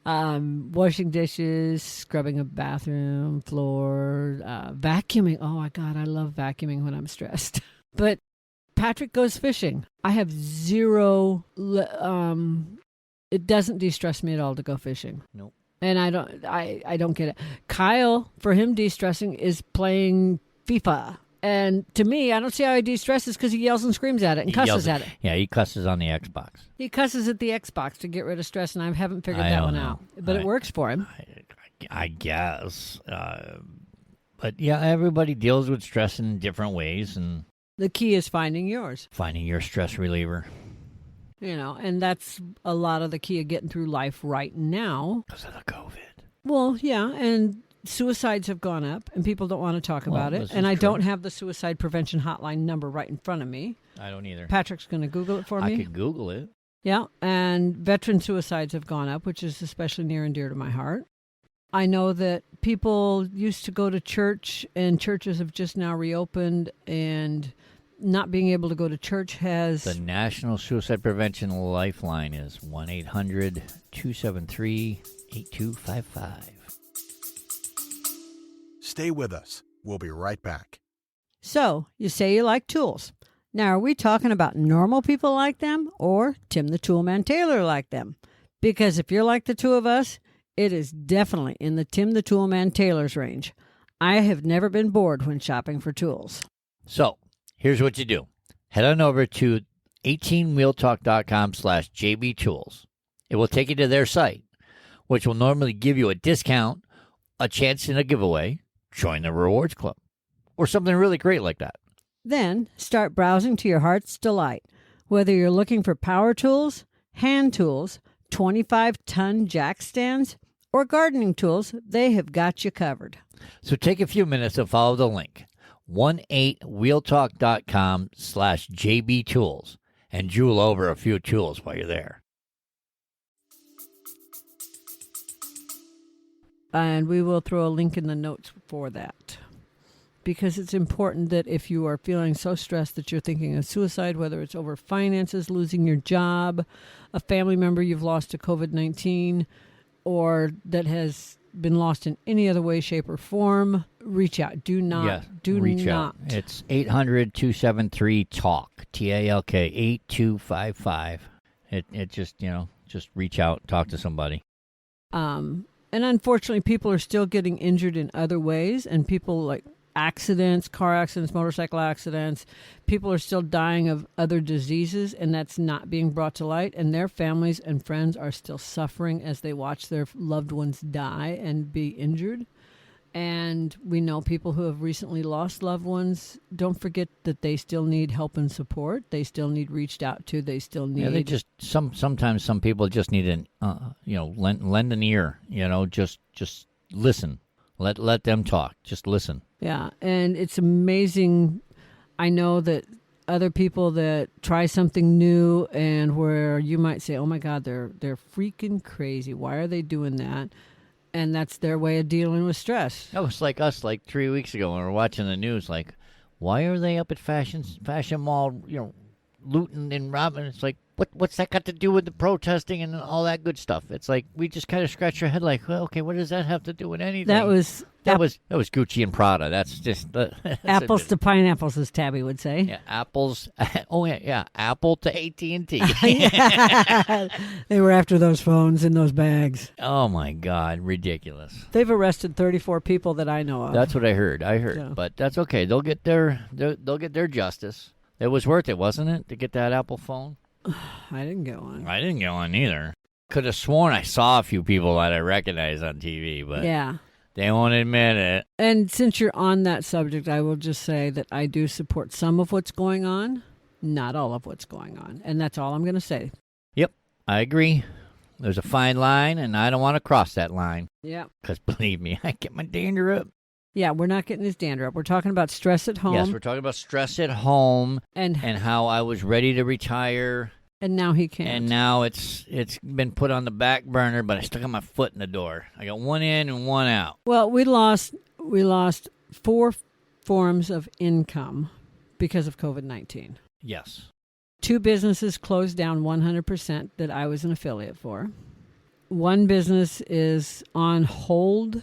Washing dishes, scrubbing a bathroom floor, vacuuming. Oh my God, I love vacuuming when I'm stressed. But Patrick goes fishing. I have zero. It doesn't de-stress me at all to go fishing. Nope. And I don't get it. Kyle, for him, de-stressing is playing FIFA. And to me, I don't see how he de-stresses because he yells and screams at it and cusses at it. Yeah, he cusses on the Xbox. He cusses at the Xbox to get rid of stress, and I haven't figured that one out. But it works for him. I guess. But yeah, everybody deals with stress in different ways, and the key is finding yours. Finding your stress reliever. And that's a lot of the key of getting through life right now. Because of the COVID. Well, yeah, and suicides have gone up, and people don't want to talk about it. And I don't have the suicide prevention hotline number right in front of me. I don't either. Patrick's going to Google it for me. I could Google it. Yeah, and veteran suicides have gone up, which is especially near and dear to my heart. I know that people used to go to church, and churches have just now reopened, and not being able to go to church has... The National Suicide Prevention Lifeline is 1-800-273-8255. Stay with us. We'll be right back. So, you say you like tools. Now, are we talking about normal people like them or Tim the Toolman Taylor like them? Because if you're like the two of us, it is definitely in the Tim the Toolman Taylor's range. I have never been bored when shopping for tools. So, here's what you do. Head on over to 18wheeltalk.com/JBTools. It will take you to their site, which will normally give you a discount, a chance in a giveaway, join the rewards club, or something really great like that. Then start browsing to your heart's delight. Whether you're looking for power tools, hand tools, 25-ton jack stands, or gardening tools, they have got you covered. So take a few minutes and follow the link, 18wheeltalk.com/JBTools, and jewel over a few tools while you're there. And we will throw a link in the notes for that. Because it's important that if you are feeling so stressed that you're thinking of suicide, whether it's over finances, losing your job, a family member you've lost to COVID-19, or that has been lost in any other way, shape, or form, reach out. Do not. Reach out. It's 800-273-TALK, TALK, 8255. It just, just reach out, talk to somebody. And unfortunately, people are still getting injured in other ways, and people like accidents, car accidents, motorcycle accidents. People are still dying of other diseases, and that's not being brought to light. And their families and friends are still suffering as they watch their loved ones die and be injured. And we know people who have recently lost loved ones. Don't forget that they still need help and support. They still need reached out to. They still need. Yeah, they just sometimes some people just need an lend an ear. Just listen. Let them talk. Just listen. Yeah, and it's amazing. I know that other people that try something new and where you might say, "Oh my God, they're freaking crazy. Why are they doing that?" And that's their way of dealing with stress. That was like us 3 weeks ago when we were watching the news. Like, why are they up at Fashion Mall, looting and robbing? It's like, what's that got to do with the protesting and all that good stuff? It's like we just kind of scratch our head like, well, okay, what does that have to do with anything? That was Gucci and Prada. That's just apples to pineapples, as Tabby would say. Yeah, apples. Oh yeah, Apple to AT&T. They were after those phones in those bags. Oh my God, ridiculous. They've arrested 34 people that I know of. That's what I heard. So. But that's okay. They'll get their justice. It was worth it, wasn't it, to get that Apple phone? I didn't get one. I didn't get one either. Could have sworn I saw a few people that I recognized on TV, but yeah. They won't admit it. And since you're on that subject, I will just say that I do support some of what's going on, not all of what's going on. And that's all I'm going to say. Yep, I agree. There's a fine line, and I don't want to cross that line. Yeah. Because believe me, I get my dander up. Yeah, we're not getting his dander up. We're talking about stress at home. Yes, we're talking about stress at home and how I was ready to retire. And now he can't. And now it's been put on the back burner, but I still got my foot in the door. I got one in and one out. Well, we lost 4 forms of income because of COVID-19. Yes. 2 businesses closed down 100% that I was an affiliate for. 1 business is on hold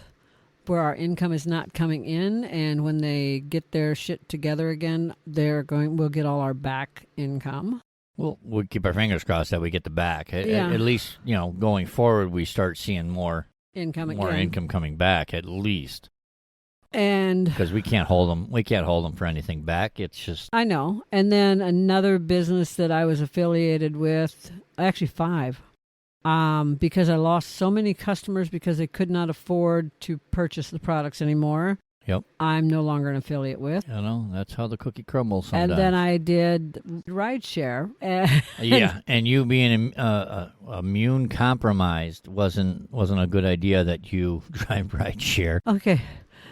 where our income is not coming in, and when they get their shit together again, we'll get all our back income. We'll keep our fingers crossed that we get the back. Yeah. At least, going forward, we start seeing more income coming back, at least. And because we can't hold them. We can't hold them for anything back. It's just. I know. And then another business that I was affiliated with, actually 5, because I lost so many customers because they could not afford to purchase the products anymore. Yep. I'm no longer an affiliate with. That's how the cookie crumbles sometimes. And then I did rideshare. Yeah, and you being immune compromised wasn't a good idea that you drive rideshare. Okay.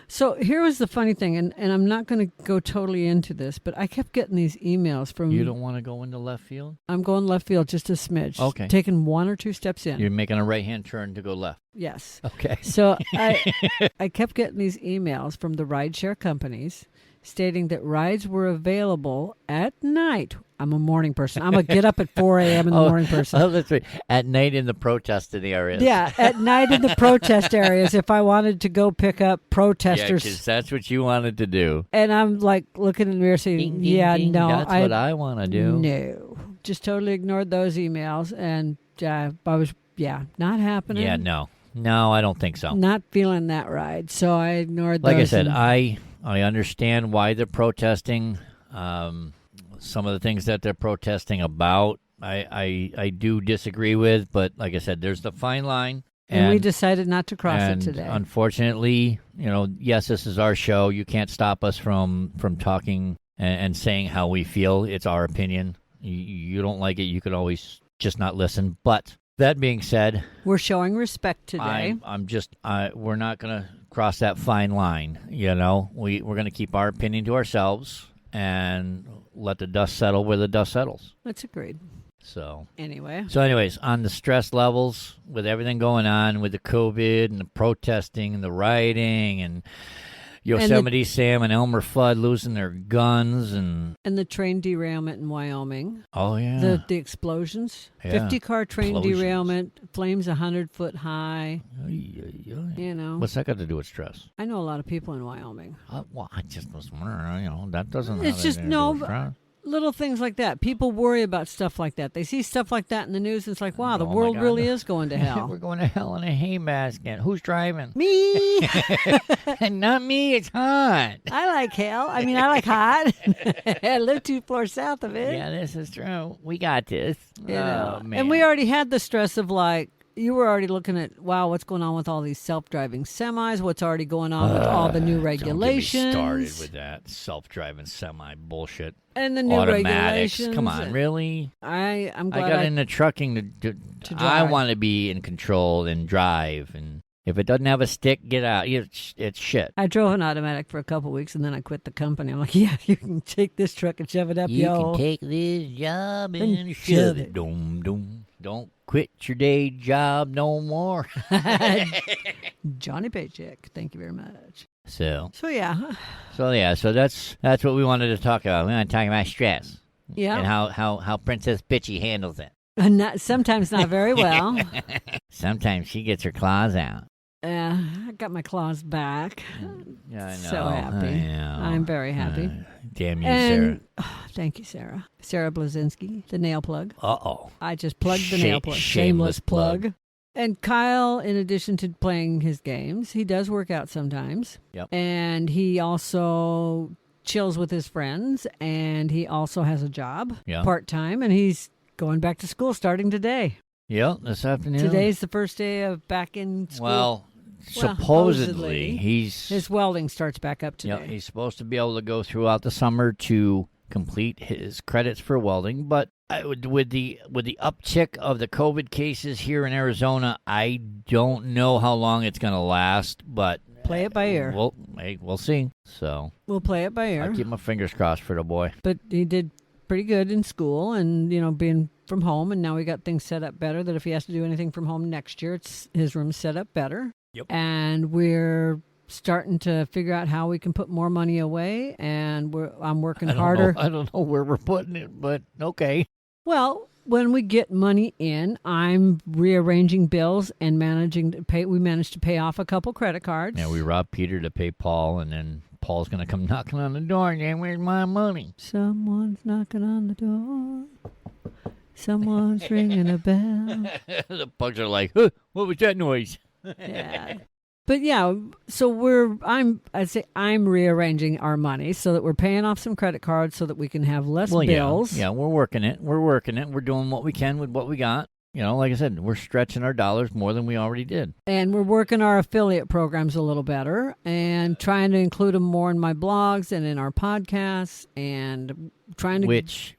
So here was the funny thing, and I'm not going to go totally into this, but I kept getting these emails from... You don't want to go into left field? I'm going left field just a smidge. Okay. Taking 1 or 2 steps in. You're making a right-hand turn to go left? Yes. Okay. So I kept getting these emails from the rideshare companies stating that rides were available at night. I'm a morning person. I'm a get up at 4 a.m. in the morning person. Oh, that's right. At night in the protesting areas. Yeah, at night in the protest areas if I wanted to go pick up protesters. Yeah, because that's what you wanted to do. And I'm like looking in the mirror saying, ding, ding, no. That's what I want to do. No. Just totally ignored those emails. And I was, not happening. Yeah, no. No, I don't think so. Not feeling that ride. So I ignored those. Like I said, I understand why they're protesting. Some of the things that they're protesting about, I do disagree with. But like I said, there's the fine line. And we decided not to cross it today. Unfortunately, yes, this is our show. You can't stop us from talking and saying how we feel. It's our opinion. You don't like it, you could always just not listen. But that being said, we're showing respect today. We're not going to cross that fine line. We're going to keep our opinion to ourselves and let the dust settle where the dust settles. That's agreed. Anyways, on the stress levels, with everything going on with the COVID and the protesting and the rioting and Yosemite Sam and Elmer Fudd losing their guns and the train derailment in Wyoming. Oh, yeah. The explosions. Yeah. 50-car train derailment, flames 100 foot high. What's that got to do with stress? I know a lot of people in Wyoming. I just was wondering, that doesn't It's just, little things like that. People worry about stuff like that. They see stuff like that in the news, and it's like, wow, the world really is going to hell. We're going to hell in a hay basket. Who's driving? Me! Not me, it's hot. I like hell. I mean, I like hot. I live 2 floors south of it. Yeah, this is true. We got this. Man. And we already had the stress of you were already looking at, wow, what's going on with all these self-driving semis? What's already going on with all the new regulations? Don't get me started with that self-driving semi bullshit. And the new automatics. regulations. Come on, really? I'm glad I got into trucking to drive. I want to be in control and drive, and if it doesn't have a stick, get out. It's shit. I drove an automatic for a couple weeks, and then I quit the company. I'm like, yeah, you can take this truck and shove it up, You can take this job and shove it. Don't quit your day job no more. Johnny Paycheck. Thank you very much. So yeah. So that's what we wanted to talk about. We want to talk about stress. Yeah. And how Princess Bitchy handles it. Sometimes not very well. Sometimes she gets her claws out. I got my claws back. Yeah, I know. So happy. I know. I'm very happy. Damn you, Sarah. Thank you, Sarah. Sarah Blazinski, the nail plug. Uh-oh. I just plugged the nail plug. Shameless plug. And Kyle, in addition to playing his games, he does work out sometimes. Yep. And he also chills with his friends, and he also has a job part-time, and he's going back to school starting today. Yeah, this afternoon. Today's the first day of back in school. Well, supposedly his welding starts back up today. he's supposed to be able to go throughout the summer to complete his credits for welding, but with the uptick of the COVID cases here in Arizona, I don't know how long it's going to last, but play it by ear. We'll see. So we'll play it by ear. I'll keep my fingers crossed for the boy. But he did pretty good in school, and being from home, and now we got things set up better. That if he has to do anything from home next year, his room's set up better. Yep. And we're starting to figure out how we can put more money away, and I'm working harder. I don't know where we're putting it, but okay. Well, when we get money in, I'm rearranging bills and managing to pay. We managed to pay off a couple credit cards. Yeah, we robbed Peter to pay Paul, and then Paul's going to come knocking on the door and say, "Where's my money?" Someone's knocking on the door. Someone's ringing a bell. The pugs are like, huh, what was that noise? Yeah. But yeah, so I'm rearranging our money so that we're paying off some credit cards so that we can have less bills. Yeah, we're working it. We're doing what we can with what we got. Like I said, we're stretching our dollars more than we already did. And we're working our affiliate programs a little better and trying to include them more in my blogs and in our podcasts and trying to...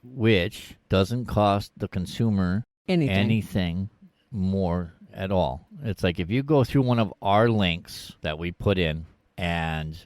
Which doesn't cost the consumer anything more at all. It's like if you go through one of our links that we put in and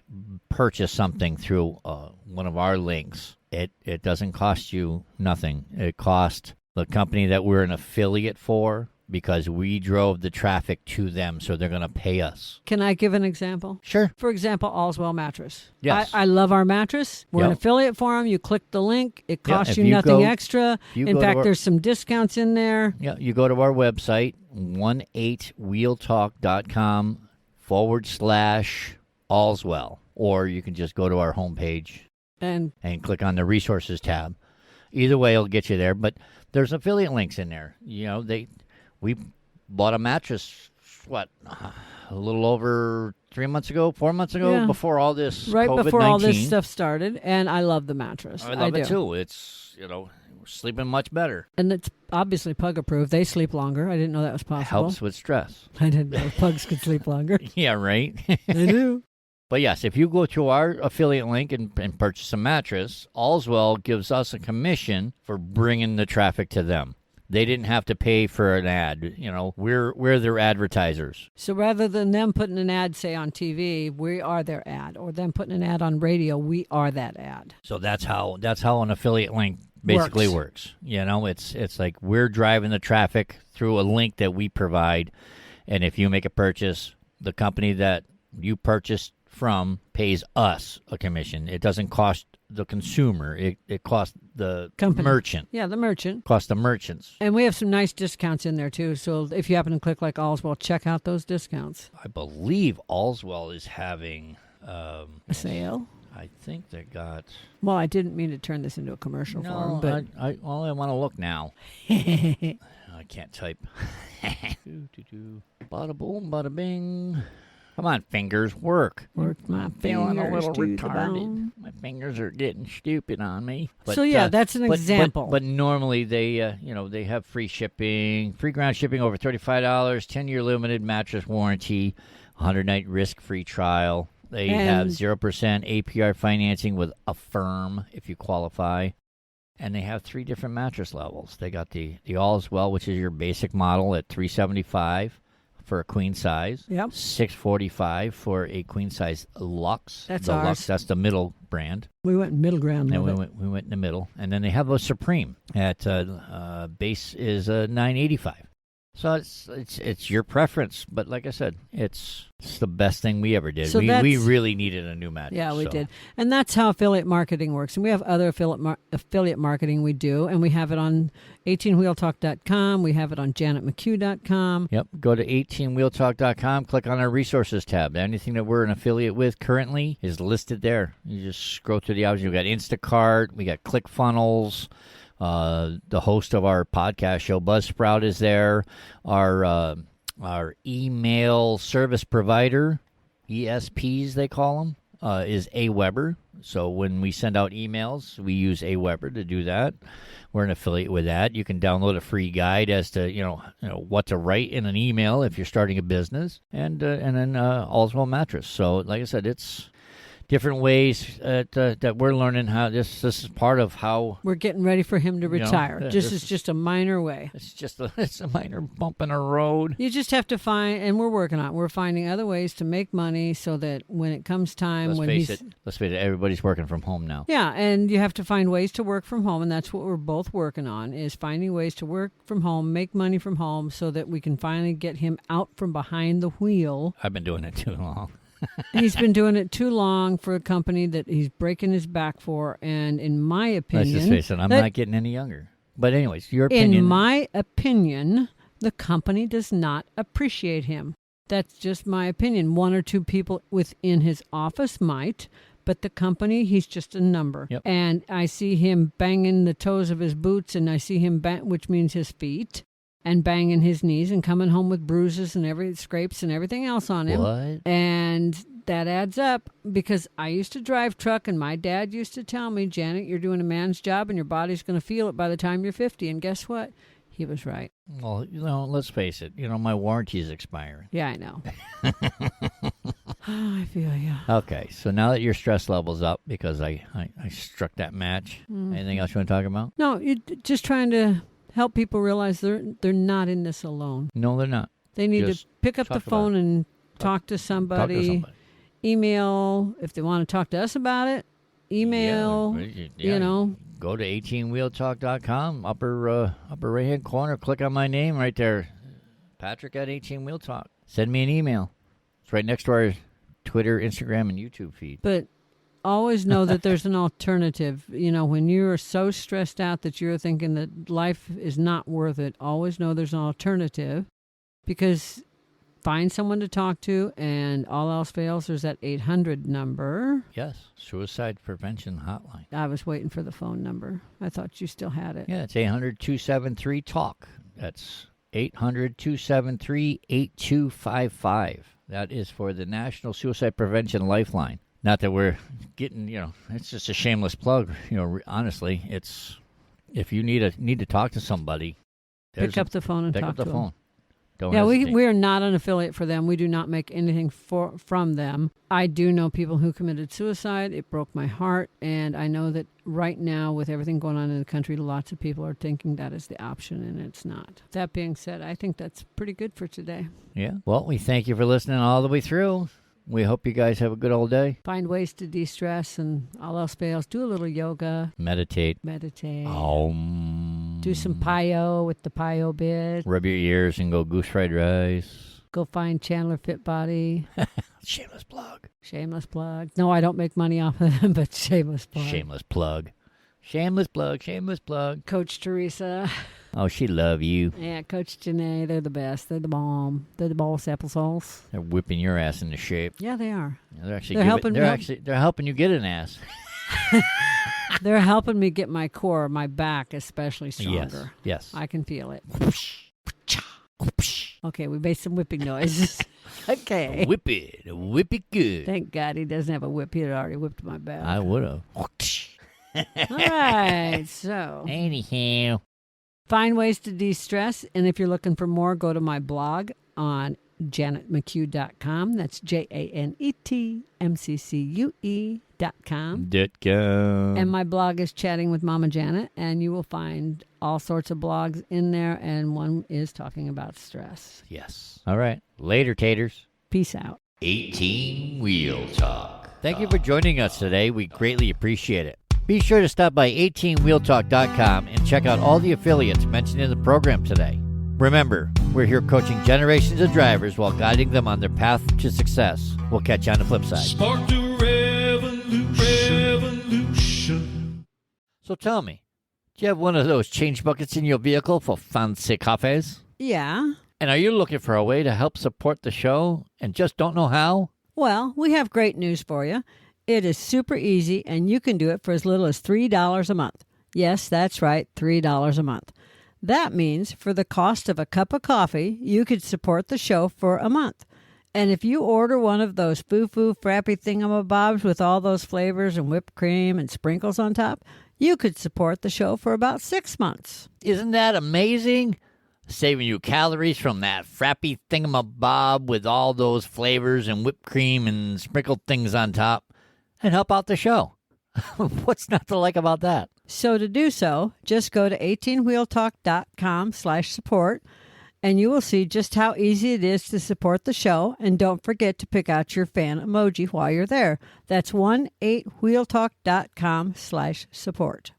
purchase something through one of our links, it doesn't cost you nothing. It costs the company that we're an affiliate for because we drove the traffic to them, so they're going to pay us. Can I give an example? Sure. For example, Allswell Mattress. Yes. I love our mattress. We're an affiliate for them. You click the link. It costs you nothing extra. In fact, there's some discounts in there. Yeah, you go to our website, 18wheeltalk.com/Allswell, or you can just go to our homepage and click on the resources tab. Either way, it'll get you there, but there's affiliate links in there. We bought a mattress, a little over 4 months ago, before all this right COVID-19. Before all this stuff started, and I love the mattress. I love it too. It's, we're sleeping much better. And it's obviously pug approved. They sleep longer. I didn't know that was possible. Helps with stress. I didn't know pugs could sleep longer. Yeah, right? They do. But yes, if you go to our affiliate link and purchase a mattress, Allswell gives us a commission for bringing the traffic to them. They didn't have to pay for an ad. We're their advertisers. So rather than them putting an ad, say, on TV, we are their ad, or them putting an ad on radio, we are that ad. So that's how an affiliate link basically works. It's like we're driving the traffic through a link that we provide, and if you make a purchase, the company that you purchased from pays us a commission. It doesn't cost the consumer. It costs the company. Merchant. Yeah, the merchant. Costs the merchants. And we have some nice discounts in there, too. So if you happen to click like Allswell, check out those discounts. I believe Allswell is having... a sale? I think they got... Well, I didn't mean to turn this into a commercial for them, but... I want to look now. I can't type. Bada boom, bada bing. Come on, fingers, work. Work my Feeling a fingers little to retarded. the bone. My fingers are getting stupid on me. But, so yeah, that's an example. But normally they, they have free shipping, free ground shipping over $35, 10-year limited mattress warranty, 100-night risk-free trial. They have 0% APR financing with Affirm if you qualify. And they have 3 different mattress levels. They got the Allswell, which is your basic model at $375 for a queen size. Yep. $645 for a queen size Luxe. That's the ours. Luxe, that's the middle brand. We went middle ground. And we went in the middle. And then they have a Supreme at base is $985. So it's your preference, but like I said, it's the best thing we ever did. So we really needed a new mattress. Yeah, we did. And that's how affiliate marketing works. And we have other affiliate marketing we do, and we have it on 18wheeltalk.com. We have it on janetmchugh.com. Yep. Go to 18wheeltalk.com, click on our resources tab. Anything that we're an affiliate with currently is listed there. You just scroll through the options. We got Instacart, we got ClickFunnels. The host of our podcast show, Buzzsprout, is there. Our email service provider, ESPs they call them, is AWeber. So when we send out emails, we use AWeber to do that. We're an affiliate with that. You can download a free guide as to what to write in an email if you're starting a business, and then also a mattress. So like I said, it's different ways that we're learning how this is part of how we're getting ready for him to retire. This is just a minor way. It's a minor bump in the road. You just have to find, and we're finding other ways to make money so that when it comes time, let's face it, everybody's working from home now. Yeah, and you have to find ways to work from home, and that's what we're both working on, is finding ways to work from home, make money from home, so that we can finally get him out from behind the wheel. I've been doing it too long. He's been doing it too long for a company that he's breaking his back for, and in my opinion... Let's just face it, I'm not getting any younger. But anyways, your opinion... In my opinion, the company does not appreciate him. That's just my opinion. One or two people within his office might, but the company, he's just a number. Yep. And I see him banging the toes of his boots, and I see him, which means his feet, and banging his knees and coming home with bruises and scrapes and everything else on him. What? And that adds up, because I used to drive truck, and my dad used to tell me, Janet, you're doing a man's job and your body's going to feel it by the time you're 50. And guess what? He was right. Well, let's face it. My warranty is expiring. Yeah, I know. I feel you. Okay, so now that your stress level's up because I struck that match, anything else you want to talk about? No, you're just trying to help people realize they're not in this alone. No, they're not. They need to pick up the phone and talk to somebody. Email if they want to talk to us about it. Email, Go to 18wheeltalk.com, upper right-hand corner. Click on my name right there, Patrick at 18wheeltalk. Send me an email. It's right next to our Twitter, Instagram, and YouTube feed. But always know that there's an alternative. When you're so stressed out that you're thinking that life is not worth it, always know there's an alternative, because find someone to talk to, and all else fails, there's that 800 number. Yes, suicide prevention hotline. I was waiting for the phone number. I thought you still had it. Yeah, it's 800-273-TALK. That's 800-273-8255. That is for the National Suicide Prevention Lifeline. Not that we're getting, it's just a shameless plug. Honestly, it's if you need to talk to somebody, pick up the phone and talk to them. Pick up the phone. Don't Yeah, hesitate. we are not an affiliate for them. We do not make anything from them. I do know people who committed suicide. It broke my heart, and I know that right now, with everything going on in the country, lots of people are thinking that is the option, and it's not. That being said, I think that's pretty good for today. Yeah. Well, we thank you for listening all the way through. We hope you guys have a good old day. Find ways to de-stress, and all else fails, do a little yoga. Meditate. Do some patio with the patio bit. Rub your ears and go goose fried rice. Go find Chandler Fit Body. Shameless plug. Shameless plug. No, I don't make money off of them, but shameless plug. Shameless plug. Shameless plug. Shameless plug. Coach Teresa. Oh, she love you. Yeah, Coach Janae, they're the best. They're the bomb. They're the boss applesauce. They're whipping your ass into shape. Yeah, they are. Yeah, they're helping you get an ass. They're helping me get my core, my back especially stronger. Yes. I can feel it. Okay, we made some whipping noises. Okay. Whip it good. Thank God he doesn't have a whip. He had already whipped my back. I would have. All right, so. Anyhow. Find ways to de-stress, and if you're looking for more, go to my blog on janetmccue.com. That's JANETMCCUE.com. And my blog is Chatting with Mama Janet, and you will find all sorts of blogs in there, and one is talking about stress. Yes. All right. Later, taters. Peace out. 18 Wheel Talk. Thank you for joining us today. We greatly appreciate it. Be sure to stop by 18wheeltalk.com and check out all the affiliates mentioned in the program today. Remember, we're here coaching generations of drivers while guiding them on their path to success. We'll catch you on the flip side. Spark the revolution. So tell me, do you have one of those change buckets in your vehicle for fancy coffees? Yeah. And are you looking for a way to help support the show and just don't know how? Well, we have great news for you. It is super easy, and you can do it for as little as $3 a month. Yes, that's right, $3 a month. That means for the cost of a cup of coffee, you could support the show for a month. And if you order one of those foo-foo frappy thingamabobs with all those flavors and whipped cream and sprinkles on top, you could support the show for about 6 months. Isn't that amazing? Saving you calories from that frappy thingamabob with all those flavors and whipped cream and sprinkled things on top, and help out the show. What's not to like about that? So to do so, just go to 18wheeltalk.com/support, and you will see just how easy it is to support the show. And don't forget to pick out your fan emoji while you're there. That's 18wheeltalk.com/support.